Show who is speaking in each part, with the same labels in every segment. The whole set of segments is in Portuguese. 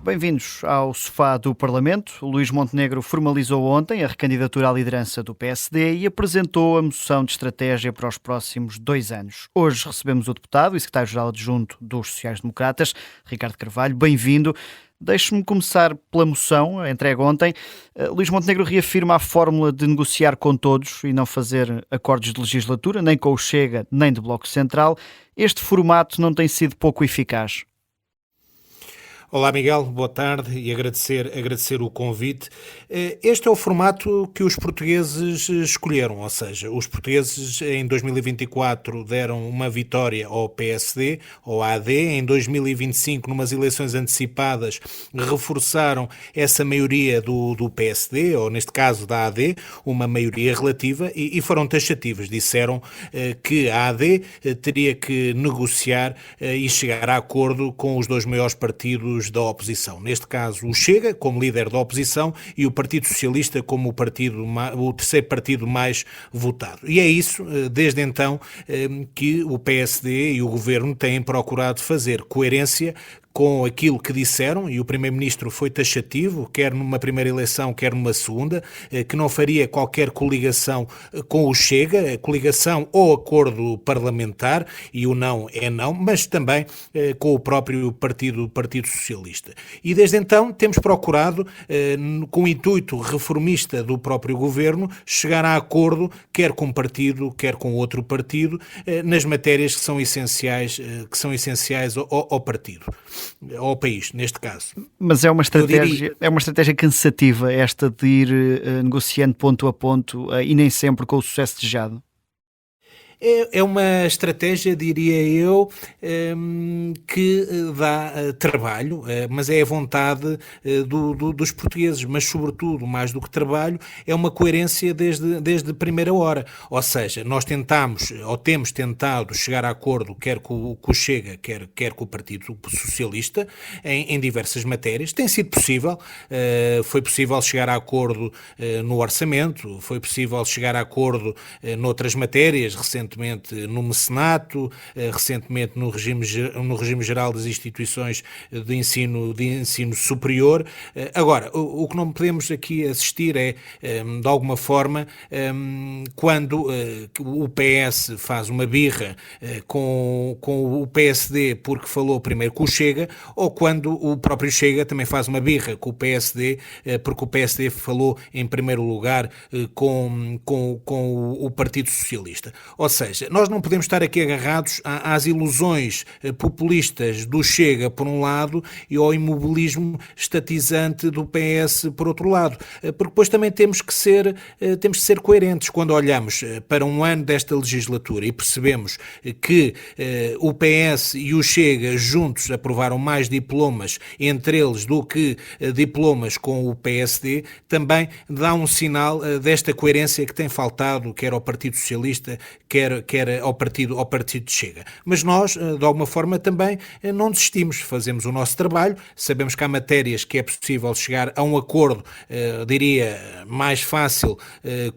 Speaker 1: Bem-vindos ao Sofá do Parlamento. O Luís Montenegro formalizou ontem a recandidatura à liderança do PSD e apresentou a moção de estratégia para os próximos 2 anos. Hoje recebemos o deputado e secretário-geral adjunto dos Sociais-Democratas, Ricardo Carvalho. Bem-vindo. Deixe-me começar pela moção entregue ontem. Luís Montenegro reafirma a fórmula de negociar com todos e não fazer acordos de legislatura, nem com o Chega, nem do Bloco Central. Este formato não tem sido pouco eficaz.
Speaker 2: Olá Miguel, boa tarde e agradecer o convite. Este é o formato que os portugueses escolheram, ou seja, os portugueses em 2024 deram uma vitória ao PSD, ao AD, em 2025 numas eleições antecipadas reforçaram essa maioria do PSD, ou neste caso da AD, uma maioria relativa e foram taxativas, disseram que a AD teria que negociar e chegar a acordo com os dois maiores partidos da oposição. Neste caso, o Chega, como líder da oposição, e o Partido Socialista como o terceiro partido mais votado. E é isso, desde então, que o PSD e o Governo têm procurado fazer coerência com aquilo que disseram, e o Primeiro-Ministro foi taxativo, quer numa primeira eleição, quer numa segunda, que não faria qualquer coligação com o Chega, coligação ou acordo parlamentar, e o não é não, mas também com o próprio Partido Socialista. E desde então temos procurado, com o intuito reformista do próprio Governo, chegar a acordo, quer com um partido, quer com outro partido, nas matérias que são essenciais ao partido. Ao país, neste caso.
Speaker 1: Mas é uma estratégia cansativa esta de ir negociando ponto a ponto e nem sempre com o sucesso desejado?
Speaker 2: É uma estratégia, diria eu, que dá trabalho, mas é a vontade dos portugueses, mas sobretudo, mais do que trabalho, é uma coerência desde a primeira hora. Ou seja, nós temos tentado chegar a acordo, quer com o Chega, quer com o Partido Socialista, em diversas matérias. Tem sido possível, foi possível chegar a acordo no orçamento, foi possível chegar a acordo noutras matérias, recentemente no mecenato, recentemente no regime geral das instituições de ensino superior. Agora, o que não podemos aqui assistir é, de alguma forma, quando o PS faz uma birra com o PSD porque falou primeiro com o Chega, ou quando o próprio Chega também faz uma birra com o PSD porque o PSD falou em primeiro lugar com o Partido Socialista. Ou seja, nós não podemos estar aqui agarrados às ilusões populistas do Chega, por um lado, e ao imobilismo estatizante do PS, por outro lado. Porque depois também temos que ser coerentes quando olhamos para um ano desta legislatura e percebemos que o PS e o Chega juntos aprovaram mais diplomas entre eles do que diplomas com o PSD, também dá um sinal desta coerência que tem faltado, quer ao Partido Socialista, quer ao Partido Chega. Mas nós, de alguma forma, também não desistimos, fazemos o nosso trabalho, sabemos que há matérias que é possível chegar a um acordo, diria, mais fácil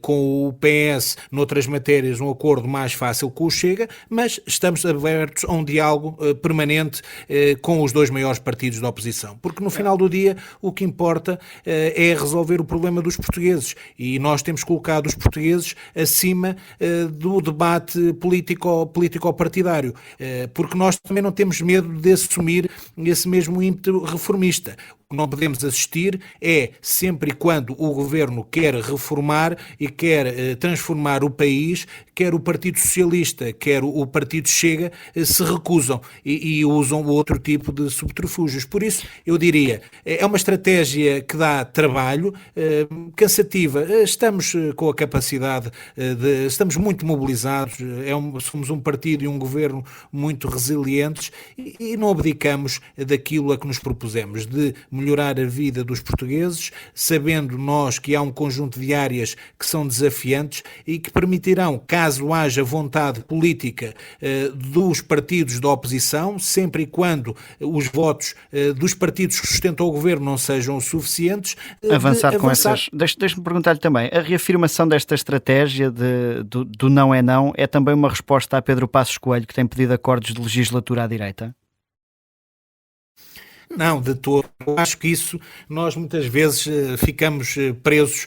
Speaker 2: com o PS, noutras matérias um acordo mais fácil com o Chega, mas estamos abertos a um diálogo permanente com os dois maiores partidos da oposição, porque no final do dia o que importa é resolver o problema dos portugueses, e nós temos colocado os portugueses acima do debate político-partidário, porque nós também não temos medo de assumir esse mesmo ímpeto reformista. O que não podemos assistir é, sempre e quando o Governo quer reformar e quer transformar o país, quer o Partido Socialista, quer o Partido Chega, se recusam e usam outro tipo de subterfúgios. Por isso, eu diria, é uma estratégia que dá trabalho, cansativa. Estamos com a capacidade estamos muito mobilizados, somos um partido e um Governo muito resilientes e não abdicamos daquilo a que nos propusemos, de melhorar a vida dos portugueses, sabendo nós que há um conjunto de áreas que são desafiantes e que permitirão, caso haja vontade política dos partidos da oposição, sempre e quando os votos dos partidos que sustentam o Governo não sejam suficientes,
Speaker 1: avançar com essas. Deixe-me perguntar-lhe também, a reafirmação desta estratégia do não é não é também uma resposta a Pedro Passos Coelho, que tem pedido acordos de legislatura à direita?
Speaker 2: Não, de todo. Eu acho que isso, nós muitas vezes ficamos presos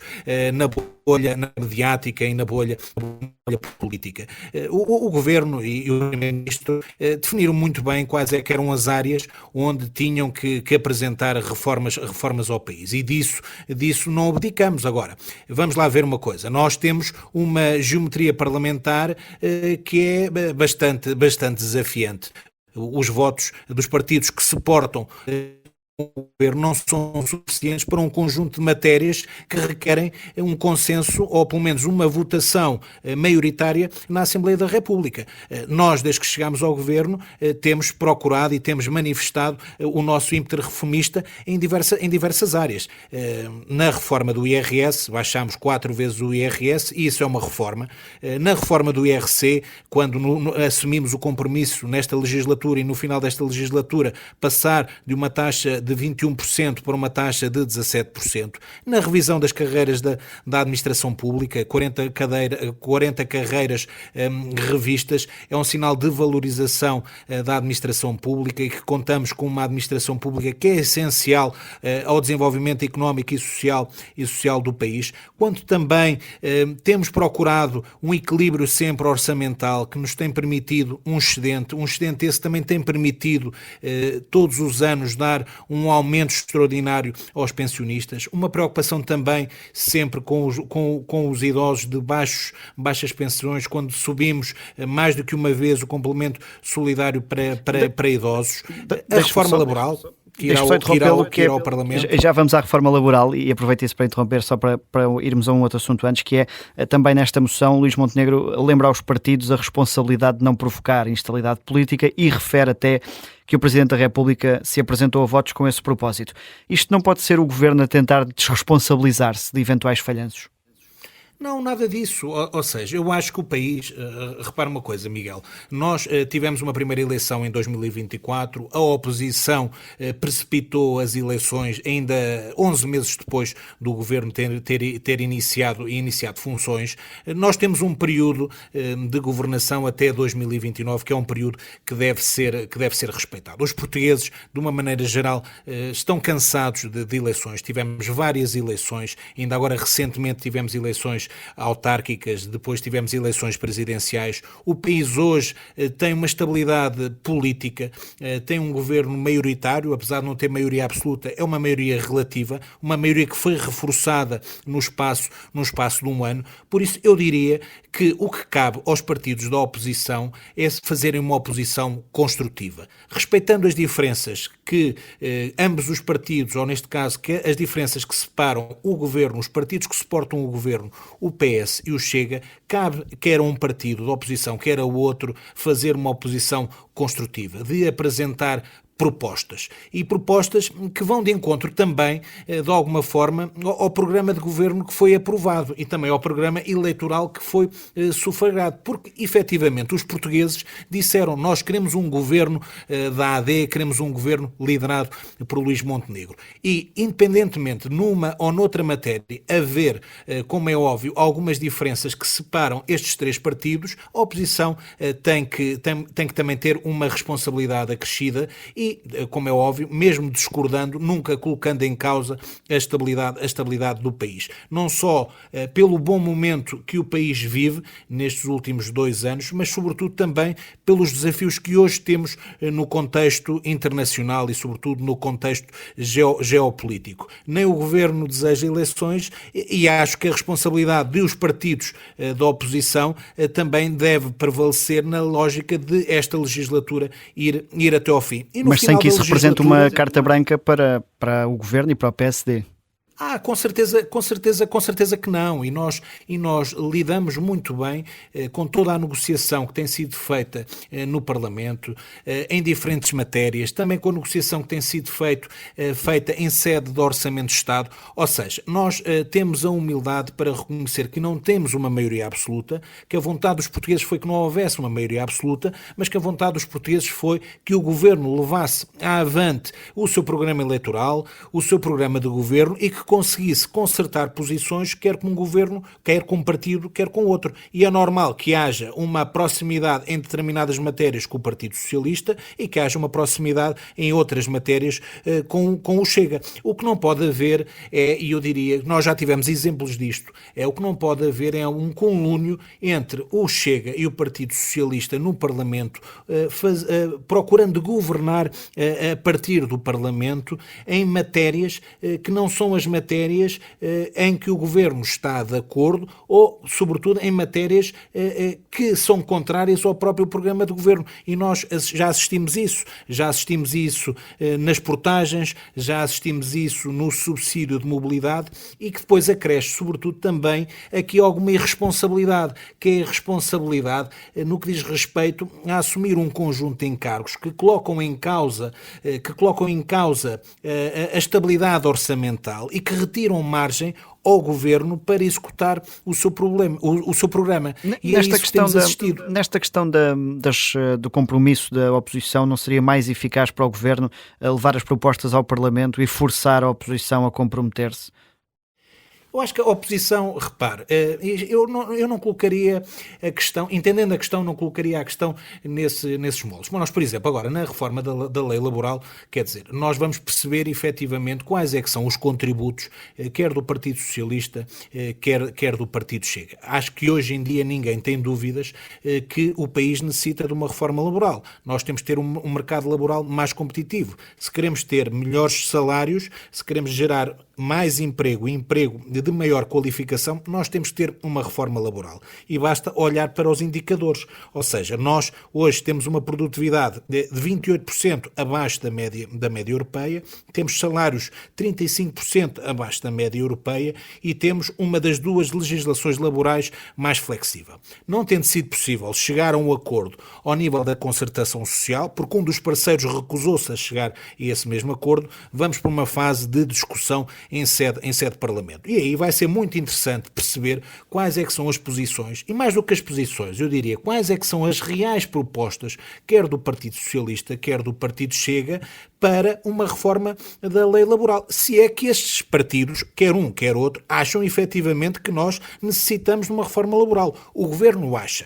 Speaker 2: na bolha mediática e na bolha política. O Governo e o Primeiro-Ministro definiram muito bem quais é que eram as áreas onde tinham que apresentar reformas ao país. E disso não abdicamos. Agora, vamos lá ver uma coisa. Nós temos uma geometria parlamentar que é bastante desafiante. Os votos dos partidos que se portam o governo não são suficientes para um conjunto de matérias que requerem um consenso ou pelo menos uma votação maioritária na Assembleia da República. Nós, desde que chegámos ao governo, temos procurado e temos manifestado o nosso ímpeto reformista em diversas áreas. Na reforma do IRS, baixámos 4 vezes o IRS e isso é uma reforma. Na reforma do IRC, quando assumimos o compromisso nesta legislatura e no final desta legislatura passar de uma taxa de 21% para uma taxa de 17%. Na revisão das carreiras da administração pública, 40 carreiras revistas, é um sinal de valorização da administração pública e que contamos com uma administração pública que é essencial ao desenvolvimento económico e social do país, quanto também temos procurado um equilíbrio sempre orçamental que nos tem permitido um excedente esse também tem permitido todos os anos dar um aumento extraordinário aos pensionistas, uma preocupação também sempre com os idosos de baixas pensões, quando subimos mais do que uma vez o complemento solidário para idosos, a reforma laboral que irá ao Parlamento.
Speaker 1: Já vamos à reforma laboral e aproveito isso para interromper só para irmos a um outro assunto antes, que é também nesta moção, Luís Montenegro lembra aos partidos a responsabilidade de não provocar instabilidade política e refere até que o Presidente da República se apresentou a votos com esse propósito. Isto não pode ser o Governo a tentar desresponsabilizar-se de eventuais falhanços?
Speaker 2: Não, nada disso. Ou seja, eu acho que o país... repara uma coisa, Miguel. Nós tivemos uma primeira eleição em 2024, a oposição precipitou as eleições ainda 11 meses depois do governo ter iniciado funções. Nós temos um período de governação até 2029, que é um período que deve ser respeitado. Os portugueses, de uma maneira geral, estão cansados de eleições. Tivemos várias eleições, ainda agora recentemente tivemos eleições autárquicas, depois tivemos eleições presidenciais. O país hoje tem uma estabilidade política, tem um governo maioritário, apesar de não ter maioria absoluta, é uma maioria relativa, uma maioria que foi reforçada no espaço de um ano. Por isso, eu diria que o que cabe aos partidos da oposição é fazerem uma oposição construtiva, respeitando as diferenças que ambos os partidos, ou neste caso, que as diferenças que separam o governo, os partidos que suportam o governo, o PS e o Chega, cabe, quer um partido da oposição, quer o outro, fazer uma oposição construtiva, de apresentar propostas. E propostas que vão de encontro também, de alguma forma, ao programa de governo que foi aprovado e também ao programa eleitoral que foi sufragado. Porque, efetivamente, os portugueses disseram: nós queremos um governo da AD, queremos um governo liderado por Luís Montenegro. E, independentemente, numa ou noutra matéria, haver, como é óbvio, algumas diferenças que separam estes três partidos, a oposição tem que também ter uma responsabilidade acrescida e, como é óbvio, mesmo discordando, nunca colocando em causa a estabilidade do país. Não só pelo bom momento que o país vive nestes últimos 2 anos, mas sobretudo também pelos desafios que hoje temos no contexto internacional e sobretudo no contexto geopolítico. Nem o governo deseja eleições e acho que a responsabilidade dos partidos da oposição também deve prevalecer na lógica de esta legislatura ir até ao fim.
Speaker 1: Mas sem que isso represente uma carta branca para o Governo e para o PSD.
Speaker 2: Com certeza que não. E nós lidamos muito bem com toda a negociação que tem sido feita no Parlamento, em diferentes matérias, também com a negociação que tem sido feita em sede de Orçamento de Estado. Ou seja, nós temos a humildade para reconhecer que não temos uma maioria absoluta, que a vontade dos portugueses foi que não houvesse uma maioria absoluta, mas que a vontade dos portugueses foi que o Governo levasse avante o seu programa eleitoral, o seu programa de governo e que conseguisse concertar posições, quer com um governo, quer com um partido, quer com outro. E é normal que haja uma proximidade em determinadas matérias com o Partido Socialista e que haja uma proximidade em outras matérias com o Chega. O que não pode haver e eu diria, nós já tivemos exemplos disto, o que não pode haver é um conluínio entre o Chega e o Partido Socialista no Parlamento, procurando governar a partir do Parlamento em matérias que não são as matérias em que o Governo está de acordo ou, sobretudo, em matérias que são contrárias ao próprio programa de Governo. E nós já assistimos isso nas portagens, já assistimos isso no subsídio de mobilidade e que depois acresce, sobretudo, também aqui alguma irresponsabilidade, que é a irresponsabilidade no que diz respeito a assumir um conjunto de encargos que colocam em causa a estabilidade orçamental e que retiram margem ao Governo para executar o seu programa. E
Speaker 1: nesta
Speaker 2: é isso que temos assistido.
Speaker 1: Nesta questão do compromisso da oposição, não seria mais eficaz para o Governo levar as propostas ao Parlamento e forçar a oposição a comprometer-se?
Speaker 2: Eu acho que a oposição, repare, eu não colocaria a questão, entendendo a questão, não colocaria a questão nesses moldes. Mas nós, por exemplo, agora na reforma da lei laboral, quer dizer, nós vamos perceber efetivamente quais é que são os contributos, quer do Partido Socialista, quer do Partido Chega. Acho que hoje em dia ninguém tem dúvidas que o país necessita de uma reforma laboral. Nós temos de ter um mercado laboral mais competitivo. Se queremos ter melhores salários, se queremos gerar mais emprego e emprego de maior qualificação, nós temos que ter uma reforma laboral. E basta olhar para os indicadores. Ou seja, nós hoje temos uma produtividade de 28% abaixo da média europeia, temos salários 35% abaixo da média europeia e temos uma das duas legislações laborais mais flexível. Não tendo sido possível chegar a um acordo ao nível da concertação social, porque um dos parceiros recusou-se a chegar a esse mesmo acordo, vamos para uma fase de discussão em sede de Parlamento. E aí vai ser muito interessante perceber quais é que são as posições, e mais do que as posições, eu diria, quais é que são as reais propostas, quer do Partido Socialista, quer do Partido Chega, para uma reforma da lei laboral. Se é que estes partidos, quer um, quer outro, acham efetivamente que nós necessitamos de uma reforma laboral. O Governo acha.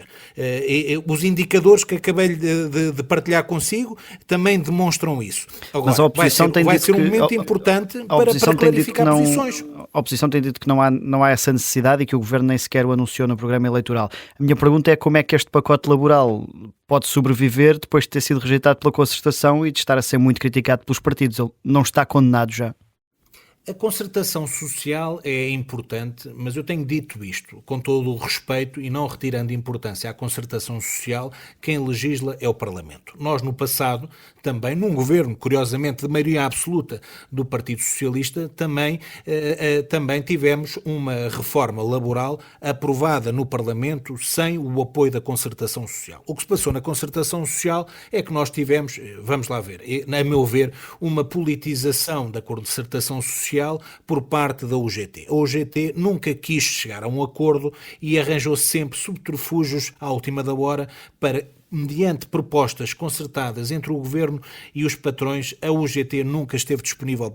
Speaker 2: Os indicadores que acabei de partilhar consigo também demonstram isso. Agora,
Speaker 1: mas a oposição
Speaker 2: vai ser um momento importante para clarificar posições.
Speaker 1: A oposição tem dito que não há essa necessidade e que o Governo nem sequer o anunciou no programa eleitoral. A minha pergunta é como é que este pacote laboral pode sobreviver depois de ter sido rejeitado pela concertação e de estar a ser muito criticado pelos partidos. Ele não está condenado já?
Speaker 2: A concertação social é importante, mas eu tenho dito isto com todo o respeito e não retirando importância à concertação social, quem legisla é o Parlamento. Nós, no passado, também, num governo, curiosamente, de maioria absoluta do Partido Socialista, também tivemos uma reforma laboral aprovada no Parlamento sem o apoio da concertação social. O que se passou na concertação social é que nós tivemos, vamos lá ver, a meu ver, uma politização da concertação social por parte da UGT. A UGT nunca quis chegar a um acordo e arranjou sempre subterfúgios à última da hora para, mediante propostas concertadas entre o Governo e os patrões, a UGT nunca esteve disponível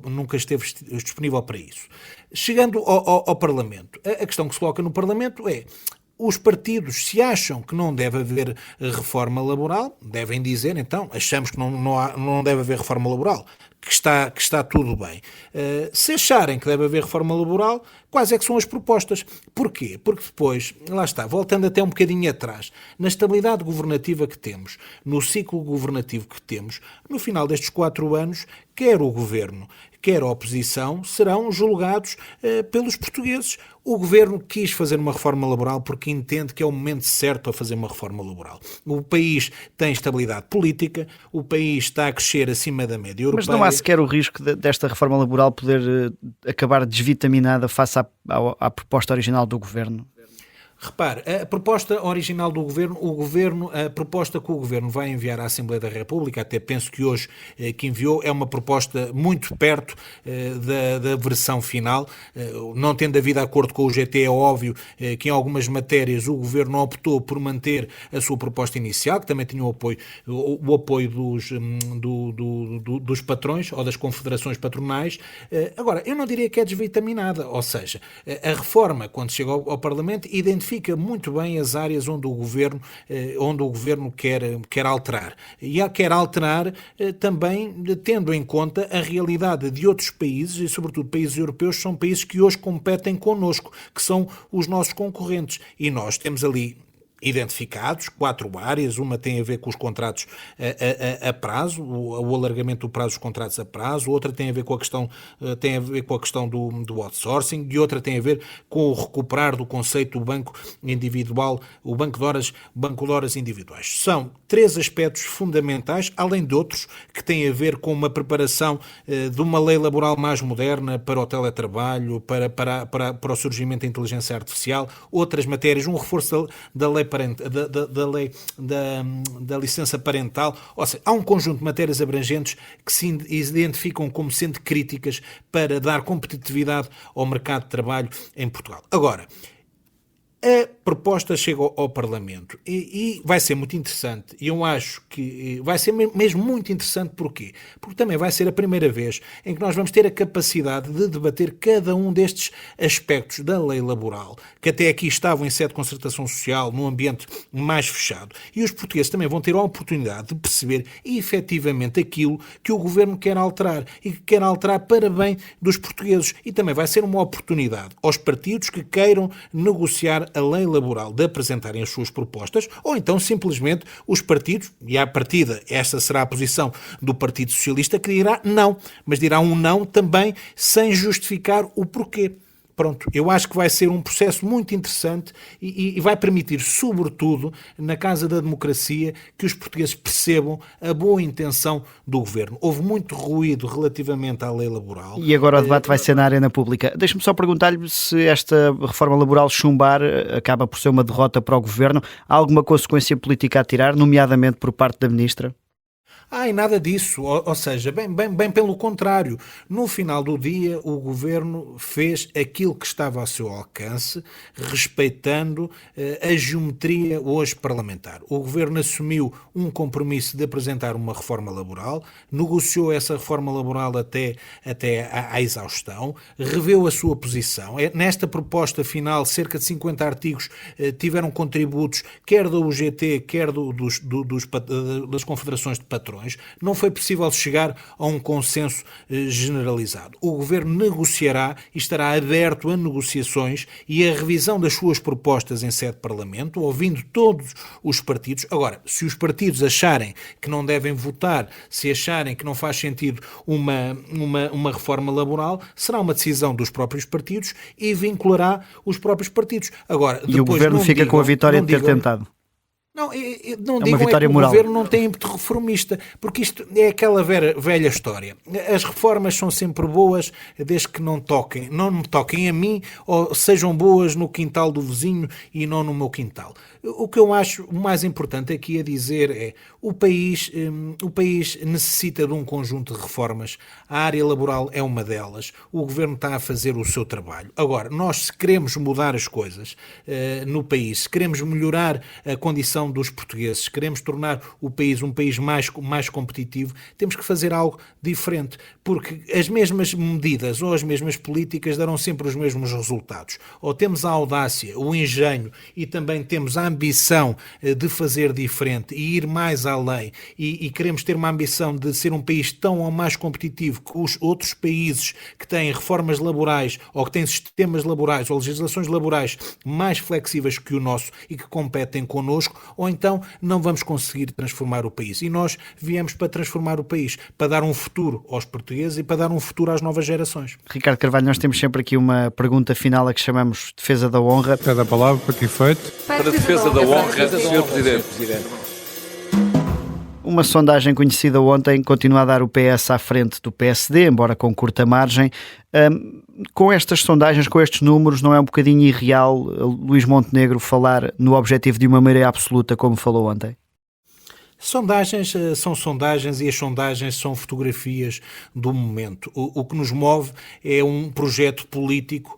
Speaker 2: para isso. Chegando ao Parlamento, a questão que se coloca no Parlamento é: os partidos, se acham que não deve haver reforma laboral, devem dizer, então, achamos que não deve haver reforma laboral, que está tudo bem. Se acharem que deve haver reforma laboral, quais é que são as propostas? Porquê? Porque depois, lá está, voltando até um bocadinho atrás, na estabilidade governativa que temos, no ciclo governativo que temos, no final destes 4 anos, quer o Governo, quer a oposição, serão julgados pelos portugueses. O Governo quis fazer uma reforma laboral porque entende que é o momento certo a fazer uma reforma laboral. O país tem estabilidade política, o país está a crescer acima da média europeia.
Speaker 1: Mas não há sequer o risco desta reforma laboral poder acabar desvitaminada face à proposta original do Governo?
Speaker 2: Repare, a proposta original do Governo, a proposta que o Governo vai enviar à Assembleia da República, até penso que hoje que enviou, é uma proposta muito perto da versão final. Não tendo havido acordo com o GT, é óbvio que em algumas matérias o Governo optou por manter a sua proposta inicial, que também tinha o apoio dos patrões ou das confederações patronais. Agora, eu não diria que é desvitaminada, ou seja, a reforma, quando chega ao Parlamento, identifica muito bem as áreas onde o Governo quer alterar. E quer alterar também tendo em conta a realidade de outros países, e sobretudo países europeus, que são países que hoje competem connosco, que são os nossos concorrentes. E nós temos ali identificados 4 áreas. Uma tem a ver com os contratos a prazo, o alargamento do prazo dos contratos a prazo. Outra tem a ver com a questão do outsourcing, e outra tem a ver com o recuperar do conceito do banco individual, o banco de horas individuais. São 3 aspectos fundamentais, além de outros que têm a ver com uma preparação de uma lei laboral mais moderna para o teletrabalho, para o surgimento da inteligência artificial, outras matérias, um reforço da lei da licença parental. Ou seja, há um conjunto de matérias abrangentes que se identificam como sendo críticas para dar competitividade ao mercado de trabalho em Portugal. Agora, a proposta chega ao Parlamento e vai ser muito interessante, e eu acho que vai ser mesmo muito interessante. Porquê? Porque também vai ser a primeira vez em que nós vamos ter a capacidade de debater cada um destes aspectos da lei laboral, que até aqui estavam em sede de concertação social, num ambiente mais fechado, e os portugueses também vão ter a oportunidade de perceber efetivamente aquilo que o Governo quer alterar, e que quer alterar para bem dos portugueses. E também vai ser uma oportunidade aos partidos que queiram negociar a lei laboral de apresentarem as suas propostas, ou então simplesmente os partidos, e à partida esta será a posição do Partido Socialista, que dirá não, mas dirá um não também sem justificar o porquê. Pronto, eu acho que vai ser um processo muito interessante e vai permitir, sobretudo, na Casa da Democracia, que os portugueses percebam a boa intenção do Governo. Houve muito ruído relativamente à lei laboral.
Speaker 1: E agora o debate vai ser na arena pública. Deixe-me só perguntar-lhe se esta reforma laboral chumbar acaba por ser uma derrota para o Governo. Há alguma consequência política a tirar, nomeadamente por parte da Ministra?
Speaker 2: E nada disso, ou seja, bem pelo contrário. No final do dia, o Governo fez aquilo que estava ao seu alcance, respeitando a geometria hoje parlamentar. O Governo assumiu um compromisso de apresentar uma reforma laboral, negociou essa reforma laboral até à exaustão, reveu a sua posição. Nesta proposta final, cerca de 50 artigos tiveram contributos, quer da UGT, quer das confederações de patrões. Não foi possível chegar a um consenso generalizado. O Governo negociará e estará aberto a negociações e a revisão das suas propostas em sede de Parlamento, ouvindo todos os partidos. Agora, se os partidos acharem que não devem votar, se acharem que não faz sentido uma reforma laboral, será uma decisão dos próprios partidos e vinculará os próprios partidos. Agora,
Speaker 1: e o Governo fica com a vitória de ter tentado.
Speaker 2: Não digam que o Governo não tem ímpeto reformista, porque isto é aquela velha história. As reformas são sempre boas desde que não me toquem a mim, ou sejam boas no quintal do vizinho e não no meu quintal. O que eu acho mais importante aqui a dizer é: o país necessita de um conjunto de reformas. A área laboral é uma delas. O Governo está a fazer o seu trabalho. Agora, nós, se queremos mudar as coisas no país, se queremos melhorar a condição dos portugueses, se queremos tornar o país um país mais competitivo, temos que fazer algo diferente, porque as mesmas medidas ou as mesmas políticas darão sempre os mesmos resultados. Ou temos a audácia, o engenho e também temos a ambição de fazer diferente e ir mais além, e queremos ter uma ambição de ser um país tão ou mais competitivo que os outros países que têm reformas laborais ou que têm sistemas laborais ou legislações laborais mais flexíveis que o nosso e que competem connosco, ou então não vamos conseguir transformar o país. E nós viemos para transformar o país, para dar um futuro aos portugueses e para dar um futuro às novas gerações.
Speaker 1: Ricardo Carvalho, nós temos sempre aqui uma pergunta final a que chamamos defesa da honra.
Speaker 3: Cada palavra para que efeito?
Speaker 4: Para a defesa da honra, Sr. Presidente.
Speaker 1: Uma sondagem conhecida ontem continua a dar o PS à frente do PSD, embora com curta margem. Com estas sondagens, com estes números, não é um bocadinho irreal Luís Montenegro falar no objetivo de uma maioria absoluta, como falou ontem?
Speaker 2: Sondagens são sondagens e as sondagens são fotografias do momento. O que nos move é um projeto político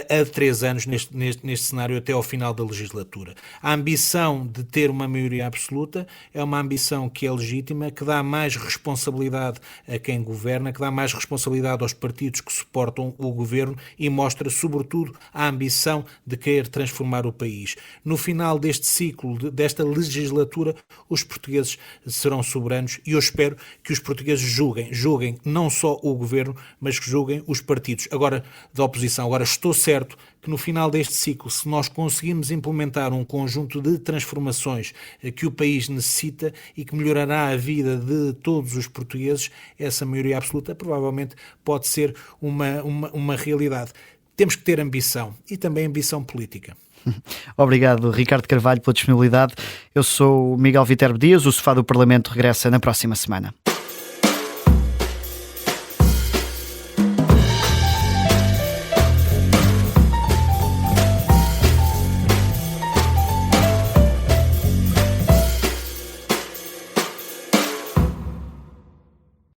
Speaker 2: há 3 anos neste cenário até ao final da legislatura. A ambição de ter uma maioria absoluta é uma ambição que é legítima, que dá mais responsabilidade a quem governa, que dá mais responsabilidade aos partidos que suportam o governo e mostra, sobretudo, a ambição de querer transformar o país. No final deste ciclo, desta legislatura, os portugueses serão soberanos e eu espero que os portugueses julguem não só o governo, mas que julguem os partidos agora da oposição. Agora, estou certo que no final deste ciclo, se nós conseguirmos implementar um conjunto de transformações que o país necessita e que melhorará a vida de todos os portugueses, essa maioria absoluta provavelmente pode ser uma realidade. Temos que ter ambição e também ambição política.
Speaker 1: Obrigado, Ricardo Carvalho, pela disponibilidade. Eu sou o Miguel Viterbo Dias, o Sofá do Parlamento regressa na próxima semana.